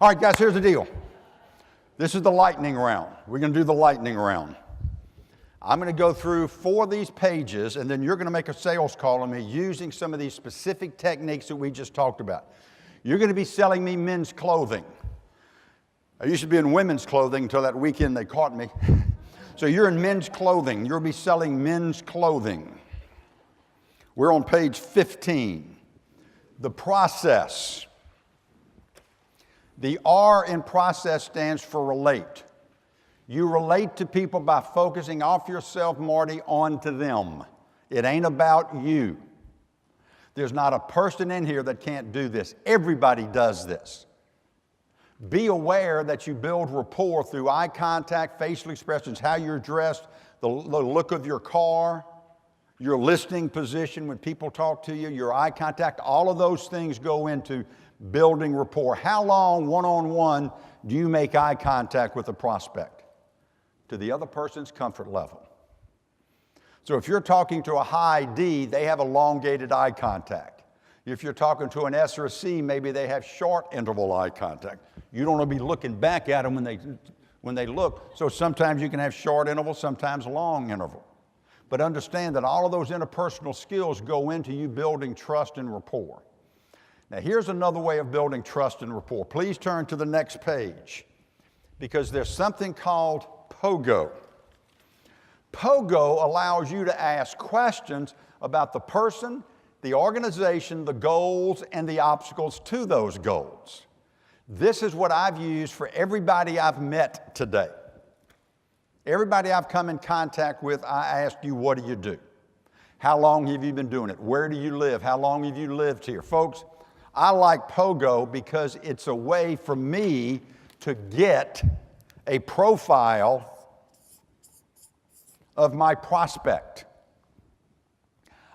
All right, guys, here's the deal. This is the lightning round. We're going to do the lightning round. I'm going to go through 4 of these pages, and then you're going to make a sales call on me using some of these specific techniques that we just talked about. You're going to be selling me men's clothing. I used to be in women's clothing until that weekend they caught me. So you're in men's clothing. You'll be selling men's clothing. We're on page 15. The process. The R in process stands for relate. You relate to people by focusing off yourself, Marty, onto them. It ain't about you. There's not a person in here that can't do this. Everybody does this. Be aware that you build rapport through eye contact, facial expressions, how you're dressed, the look of your car, your listening position when people talk to you, your eye contact. All of those things go into building rapport. How long, one-on-one, do you make eye contact with a prospect? To the other person's comfort level. So if you're talking to a high D, they have elongated eye contact. If you're talking to an S or a C, maybe they have short interval eye contact. You don't want to be looking back at them when they look. So sometimes you can have short interval, sometimes long interval. But understand that all of those interpersonal skills go into you building trust and rapport. Now here's another way of building trust and rapport. Please turn to the next page because there's something called POGO. POGO allows you to ask questions about the person, the organization, the goals, and the obstacles to those goals. This is what I've used for everybody I've met today. Everybody I've come in contact with, I ask you, what do you do? How long have you been doing it? Where do you live? How long have you lived here? Folks, I like POGO because it's a way for me to get a profile of my prospect.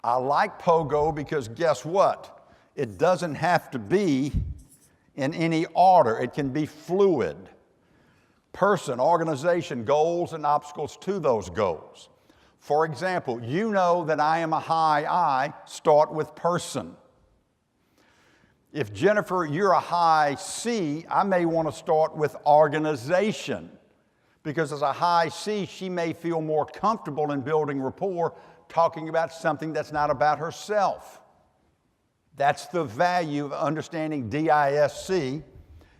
I like POGO because guess what? It doesn't have to be in any order. It can be fluid. Person, organization, goals, and obstacles to those goals. For example, you know that I am a high I, start with person. If Jennifer, you're a high C, I may want to start with organization. Because as a high C, she may feel more comfortable in building rapport, talking about something that's not about herself. That's the value of understanding DISC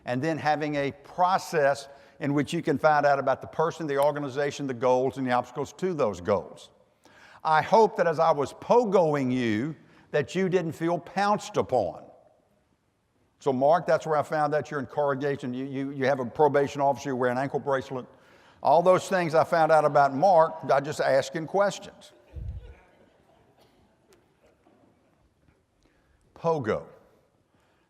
and then having a process in which you can find out about the person, the organization, the goals, and the obstacles to those goals. I hope that as I was pogoing you, that you didn't feel pounced upon. So Mark, that's where I found out you're in corrugation. You have a probation officer, you wear an ankle bracelet. All those things I found out about Mark by just asking questions. POGO.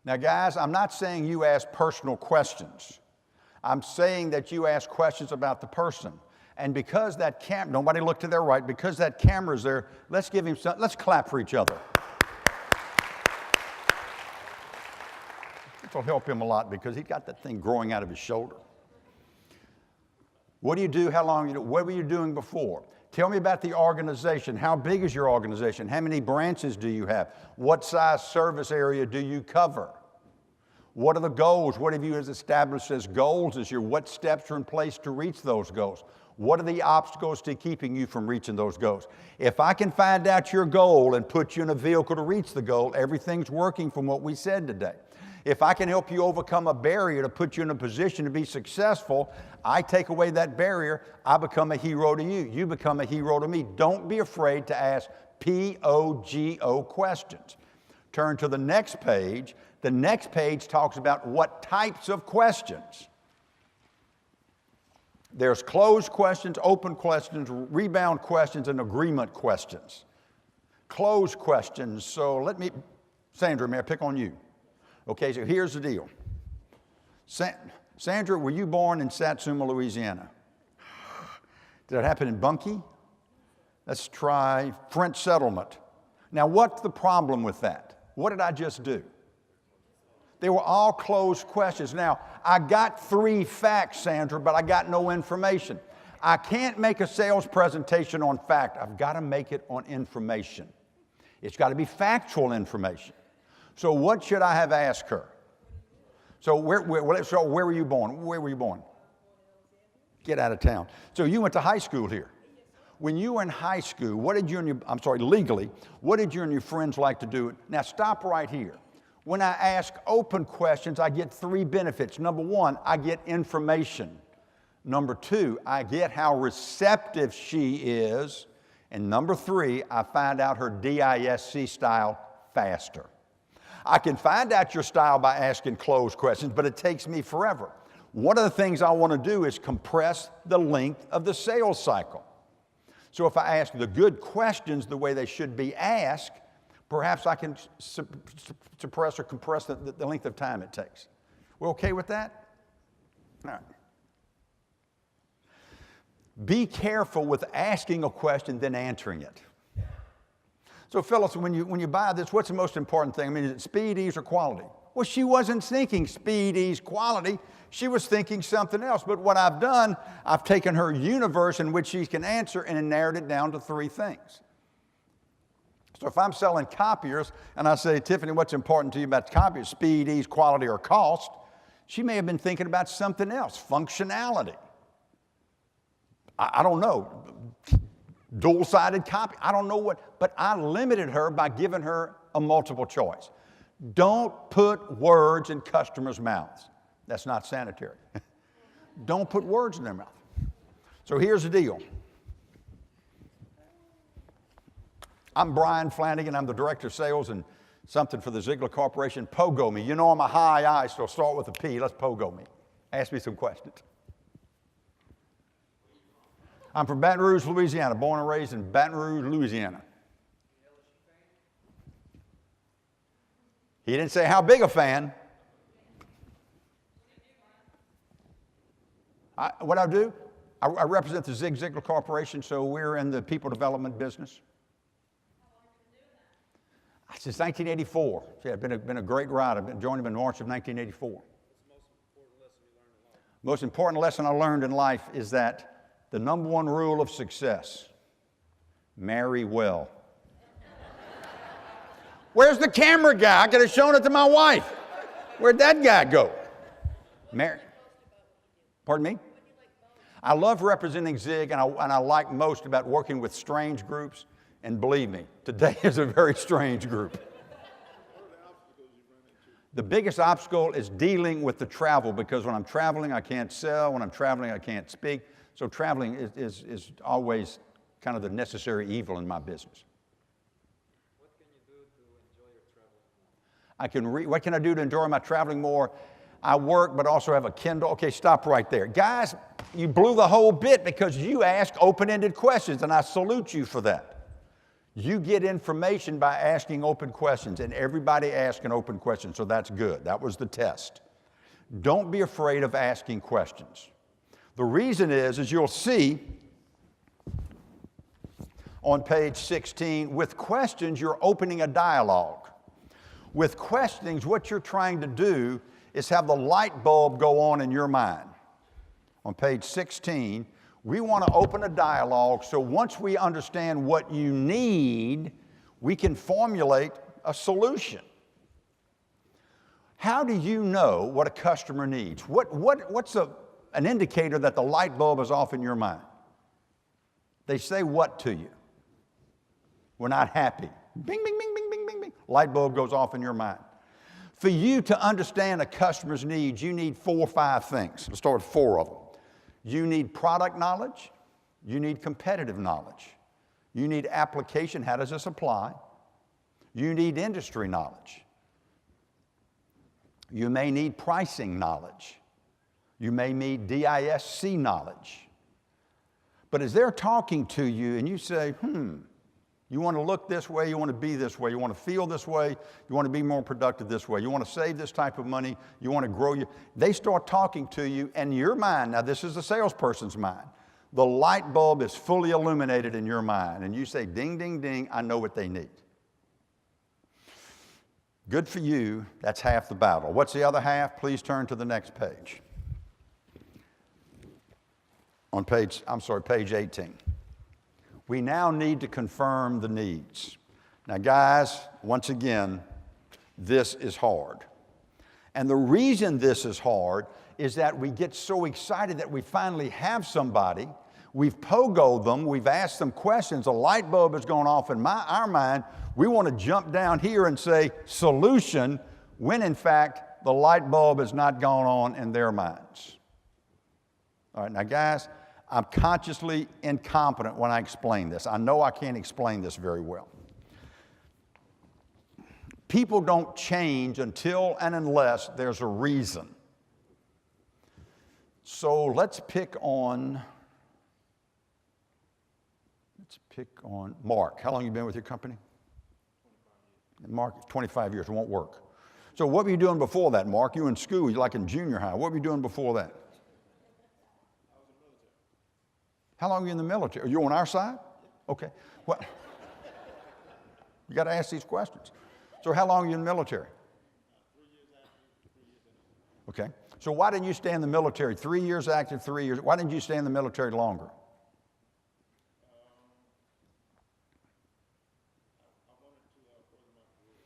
Now guys, I'm not saying you ask personal questions. I'm saying that you ask questions about the person. And because that nobody look to their right, because that camera's there, let's give him some, let's clap for each other. This will help him a lot because he's got that thing growing out of his shoulder. What do you do? How long you do? What were you doing before? Tell me about the organization. How big is your organization? How many branches do you have? What size service area do you cover? What are the goals? What have you established as goals this year? What steps are in place to reach those goals? What are the obstacles to keeping you from reaching those goals? If I can find out your goal and put you in a vehicle to reach the goal, everything's working from what we said today. If I can help you overcome a barrier to put you in a position to be successful, I take away that barrier, I become a hero to you. You become a hero to me. Don't be afraid to ask POGO questions. Turn to the next page. The next page talks about what types of questions. There's closed questions, open questions, rebound questions, and agreement questions. Closed questions, so Sandra, may I pick on you? Okay, so here's the deal. Sandra, were you born in Satsuma, Louisiana? Did it happen in Bunkie? Let's try French settlement. Now, what's the problem with that? What did I just do? They were all closed questions. Now, I got 3 facts, Sandra, but I got no information. I can't make a sales presentation on fact. I've got to make it on information. It's got to be factual information. So what should I have asked her? So where were you born? Where were you born? Get out of town. So you went to high school here. When you were in high school, legally, what did you and your friends like to do? Now stop right here. When I ask open questions, I get 3 benefits. Number 1, I get information. Number 2, I get how receptive she is. And number 3, I find out her DISC style faster. I can find out your style by asking closed questions, but it takes me forever. One of the things I want to do is compress the length of the sales cycle. So if I ask the good questions the way they should be asked, perhaps I can suppress or compress the length of time it takes. We're okay with that? All right. Be careful with asking a question, then answering it. So Phyllis, when you buy this, what's the most important thing? I mean, is it speed, ease, or quality? Well, she wasn't thinking speed, ease, quality. She was thinking something else. But what I've done, I've taken her universe in which she can answer and narrowed it down to 3 things. So if I'm selling copiers and I say, Tiffany, what's important to you about copiers? Speed, ease, quality, or cost? She may have been thinking about something else, functionality. I don't know, dual-sided copy. I don't know what, but I limited her by giving her a multiple choice. Don't put words in customers' mouths. That's not sanitary. Don't put words in their mouth. So here's the deal. I'm Bryan Flanagan. I'm the Director of Sales and something for the Ziglar Corporation. Pogo me. You know I'm a high I, so start with a P. Let's pogo me. Ask me some questions. I'm from Baton Rouge, Louisiana, born and raised in Baton Rouge, Louisiana. He didn't say how big a fan. What I do, I represent the Ziglar Corporation, so we're in the people development business. Since 1984. Yeah, it's been a great ride. I've joined him in March of 1984. What's the most important lesson I learned in life? Most important lesson I learned in life is that the number 1 rule of success, marry well. Where's the camera guy? I could have shown it to my wife. Where'd that guy go? Pardon me? I love representing Zig, and I like most about working with strange groups. And believe me, today is a very strange group. The biggest obstacle is dealing with the travel, because when I'm traveling, I can't sell. When I'm traveling, I can't speak. So traveling is always kind of the necessary evil in my business. What can you do to enjoy your traveling? What can I do to enjoy my traveling more? I work, but also have a Kindle. Okay, stop right there. Guys, you blew the whole bit because you ask open-ended questions, and I salute you for that. You get information by asking open questions, and everybody asks an open question, so that's good. That was the test. Don't be afraid of asking questions. The reason is, as you'll see on page 16, with questions, you're opening a dialogue. With questionings, what you're trying to do is have the light bulb go on in your mind. On page 16, we want to open a dialogue so once we understand what you need, we can formulate a solution. How do you know what a customer needs? What's an indicator that the light bulb is off in your mind? They say what to you? We're not happy. Bing, bing, bing, bing, bing, bing, bing. Light bulb goes off in your mind. For you to understand a customer's needs, you need 4 or 5 things. Let's start with 4 of them. You need product knowledge. You need competitive knowledge. You need application. How does this apply? You need industry knowledge. You may need pricing knowledge. You may need DISC knowledge. But as they're talking to you and you say, you want to look this way, you want to be this way, you want to feel this way, you want to be more productive this way, you want to save this type of money, you want to grow they start talking to you, and your mind, now this is the salesperson's mind, the light bulb is fully illuminated in your mind, and you say, ding, ding, ding, I know what they need. Good for you, that's half the battle. What's the other half? Please turn to the next page. On page 18. We now need to confirm the needs. Now guys, once again, this is hard. And the reason this is hard is that we get so excited that we finally have somebody. We've pogoed them. We've asked them questions. A light bulb has gone off in our mind. We want to jump down here and say solution when, in fact, the light bulb has not gone on in their minds. All right, now, guys, I'm consciously incompetent when I explain this. I know I can't explain this very well. People don't change until and unless there's a reason. So let's pick on Mark. How long have you been with your company? 25 years. Mark, 25 years. It won't work. So what were you doing before that, Mark? You were in school. You're like in junior high. What were you doing before that? I was in the military. How long were you in the military? Are you on our side? Okay. What? You got to ask these questions. So how long were you in the military? 3 years active, 3 years in. Okay. So why didn't you stay in the military? 3 years active, 3 years. Why didn't you stay in the military longer?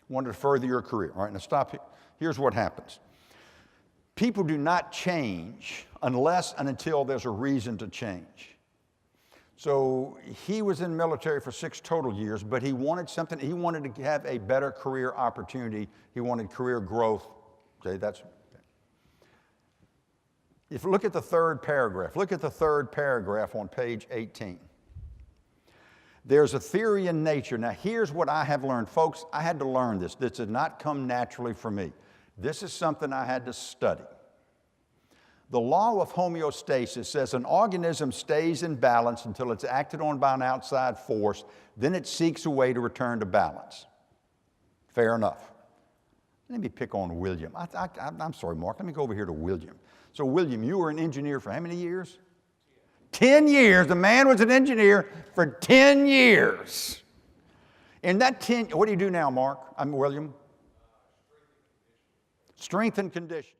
Wanted to further your career. All right, now stop here. Here's what happens. People do not change unless and until there's a reason to change. So he was in the military for 6 total years, but he wanted something. He wanted to have a better career opportunity. He wanted career growth. Okay, that's. If you look at the third paragraph, look at the third paragraph on page 18. There's a theory in nature. Now, here's what I have learned. Folks, I had to learn this. This did not come naturally for me. This is something I had to study. The law of homeostasis says an organism stays in balance until it's acted on by an outside force, then it seeks a way to return to balance. Fair enough. Let me pick on William. I'm sorry, Mark. Let me go over here to William. So, William, you were an engineer for how many years? 10 years. The man was an engineer for 10 years. In that 10, what do you do now, Mark? I'm William. Strength and conditioning.